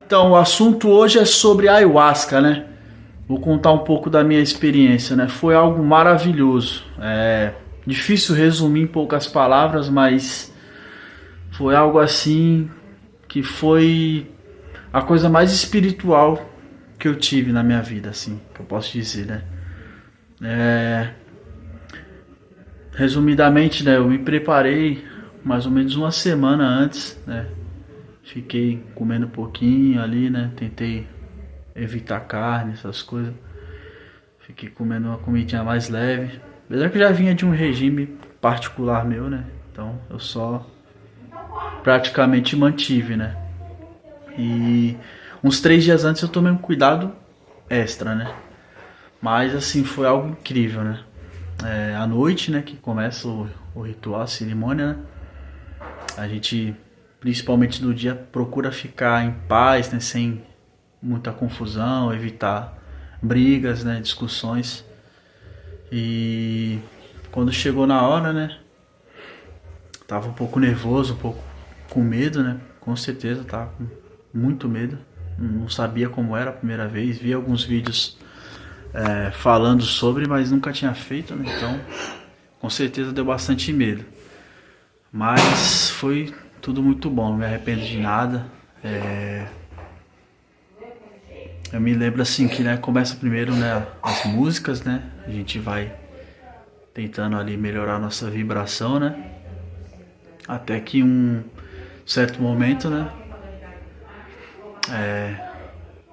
Então, o assunto hoje é sobre ayahuasca, né? Vou contar um pouco da minha experiência, né? Foi algo maravilhoso. É difícil resumir em poucas palavras, mas foi algo assim que foi a coisa mais espiritual que eu tive na minha vida, assim, que eu posso dizer, né? Resumidamente, né? Eu me preparei mais ou menos uma semana antes, né? Fiquei comendo um pouquinho ali, né? Tentei evitar carne, essas coisas. Fiquei comendo uma comidinha mais leve. Apesar que eu já vinha de um regime particular meu, né? Então eu só praticamente mantive, né? E uns 3 dias antes eu tomei um cuidado extra, né? Mas assim, foi algo incrível, né? À noite, né? Que começa o ritual, a cerimônia, né? A gente, principalmente no dia, procura ficar em paz, né? Sem muita confusão, evitar brigas, né? Discussões. E quando chegou na hora, né? Tava um pouco nervoso, um pouco com medo, né? Com certeza, tava com muito medo. Não sabia como era a primeira vez. Vi alguns vídeos falando sobre, mas nunca tinha feito, né? Então, com certeza deu bastante medo. Mas foi tudo muito bom, não me arrependo de nada. Eu me lembro assim que, né, começa primeiro, né, as músicas, né? A gente vai tentando ali melhorar a nossa vibração, né? Até que um certo momento, né?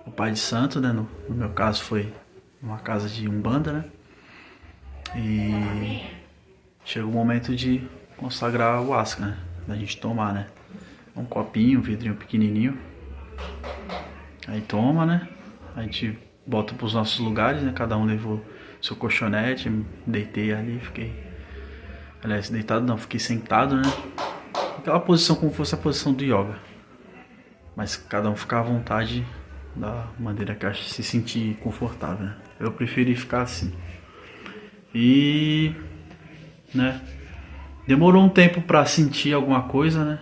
O pai de santo, né? No meu caso foi uma casa de umbanda, né? E chega o momento de consagrar o ayahuasca, né? Da gente tomar, né? Um copinho, um vidrinho pequenininho. Aí toma, né? A gente bota pros nossos lugares, né? Cada um levou seu colchonete, deitei ali, fiquei... Aliás, deitado não, fiquei sentado, né? Aquela posição como fosse a posição do yoga. Mas cada um ficar à vontade da maneira que acha se sentir confortável, né? Eu preferi ficar assim. E... né? Demorou um tempo pra sentir alguma coisa, né?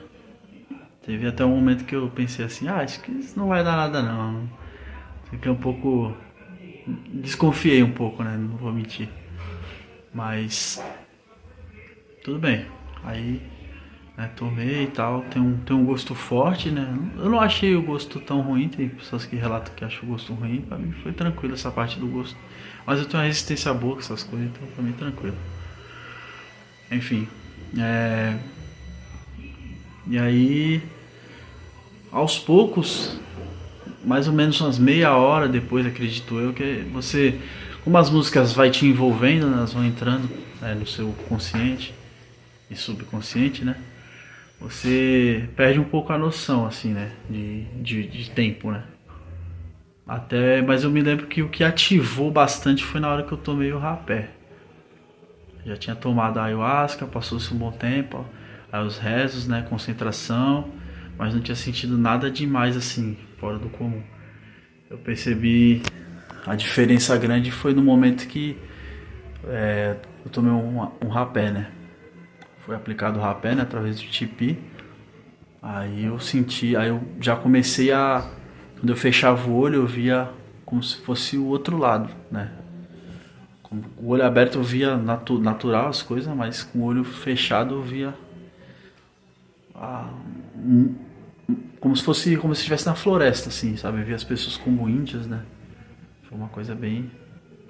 Teve até um momento que eu pensei assim, acho que isso não vai dar nada não. Fiquei um pouco... desconfiei um pouco, né? Não vou mentir. Mas... tudo bem. Aí... né, tomei e tal, tem um gosto forte, né? Eu não achei o gosto tão ruim, tem pessoas que relatam que acham o gosto ruim, pra mim foi tranquilo essa parte do gosto. Mas eu tenho uma resistência à boca, essas coisas, então pra mim tranquilo. Enfim, e aí, aos poucos, mais ou menos umas meia hora depois, acredito eu, que você, como as músicas vai te envolvendo, né, elas vão entrando, né, no seu consciente e subconsciente, né? Você perde um pouco a noção, assim, né? De tempo, né? Mas eu me lembro que o que ativou bastante foi na hora que eu tomei o rapé. Já tinha tomado a ayahuasca, passou-se um bom tempo, aí os rezos, né? Concentração, mas não tinha sentido nada demais, assim, fora do comum. Eu percebi a diferença grande foi no momento que eu tomei um rapé, né? Foi aplicado o rapé, né, através do tipi. Aí eu senti, aí eu já comecei a... quando eu fechava o olho, eu via como se fosse o outro lado, né? Com o olho aberto eu via natural as coisas, mas com o olho fechado eu via... como se estivesse na floresta, assim, sabe? Eu via as pessoas como índias, né? Foi uma coisa bem...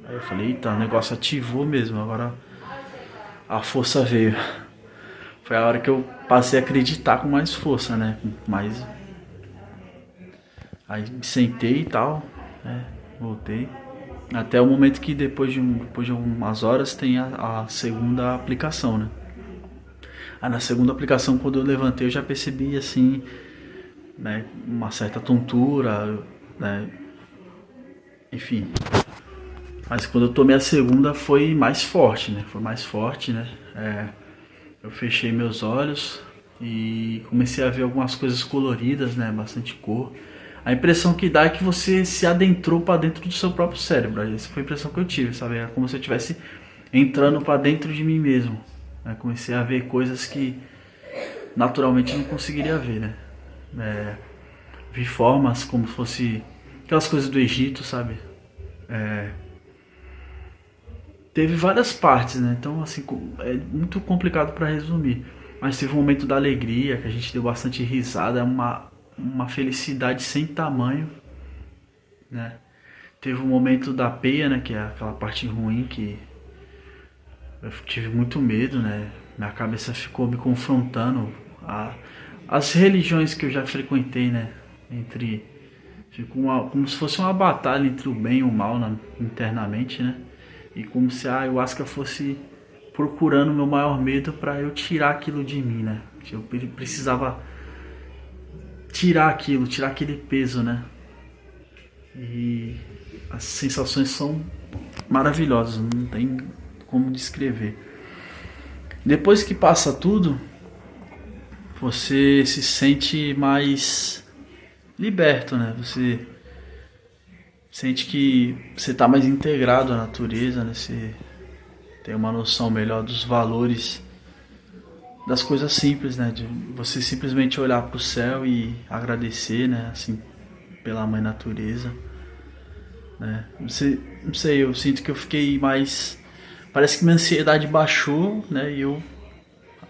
Aí eu falei, eita, o negócio ativou mesmo, agora a força veio. Foi a hora que eu passei a acreditar com mais força, né? Aí me sentei e tal, né? Voltei. Até o momento que depois de algumas horas tem a segunda aplicação, né? Aí na segunda aplicação, quando eu levantei, eu já percebi, assim, né? Uma certa tontura, né? Enfim. Mas quando eu tomei a segunda foi mais forte, né? Foi mais forte, né? Eu fechei meus olhos e comecei a ver algumas coisas coloridas, né? Bastante cor. A impressão que dá é que você se adentrou para dentro do seu próprio cérebro. Essa foi a impressão que eu tive, sabe? É como se eu estivesse entrando para dentro de mim mesmo. Comecei a ver coisas que naturalmente não conseguiria ver, né? vi formas como fosse aquelas coisas do Egito, sabe? Teve várias partes, né? Então, assim, é muito complicado para resumir. Mas teve um momento da alegria, que a gente deu bastante risada, uma felicidade sem tamanho, né? Teve um momento da peia, né? Que é aquela parte ruim que eu tive muito medo, né? Minha cabeça ficou me confrontando as religiões que eu já frequentei, né? Ficou como se fosse uma batalha entre o bem e o mal internamente, né? E como se a ayahuasca fosse procurando o meu maior medo para eu tirar aquilo de mim, né? Eu precisava tirar aquilo, tirar aquele peso, né? E as sensações são maravilhosas, não tem como descrever. Depois que passa tudo, você se sente mais liberto, né? Você sente que você está mais integrado à natureza, né? Você tem uma noção melhor dos valores das coisas simples, né? De você simplesmente olhar para o céu e agradecer, né? Assim, pela mãe natureza, né? Não sei, eu sinto que eu fiquei mais... Parece que minha ansiedade baixou, né? E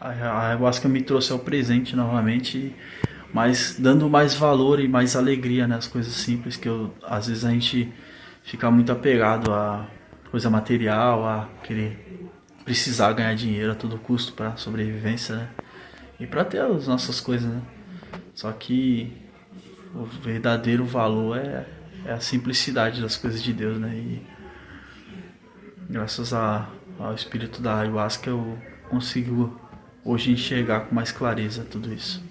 a ayahuasca me trouxe ao presente novamente, mas dando mais valor e mais alegria, né? As coisas simples que às vezes a gente fica muito apegado a coisa material, a querer precisar ganhar dinheiro a todo custo para sobrevivência, né? E para ter as nossas coisas, né? Só que o verdadeiro valor é a simplicidade das coisas de Deus, né? E graças ao espírito da ayahuasca eu consigo hoje enxergar com mais clareza tudo isso.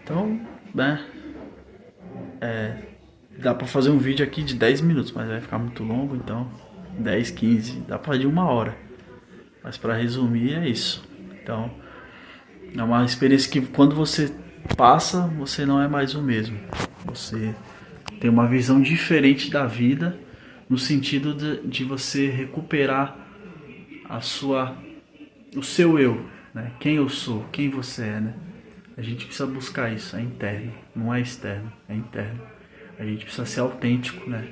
Então, né? Dá pra fazer um vídeo aqui de 10 minutos, mas vai ficar muito longo, então 10, 15, dá pra ir de 1 hora. Mas pra resumir é isso. Então, é uma experiência que quando você passa, você não é mais o mesmo. Você tem uma visão diferente da vida, no sentido de você recuperar o seu eu, né? Quem eu sou, quem você é, né? A gente precisa buscar isso, é interno, não é externo, é interno. A gente precisa ser autêntico, né?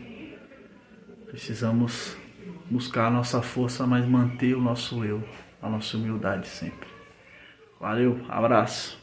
Precisamos buscar a nossa força, mas manter o nosso eu, a nossa humildade sempre. Valeu, abraço.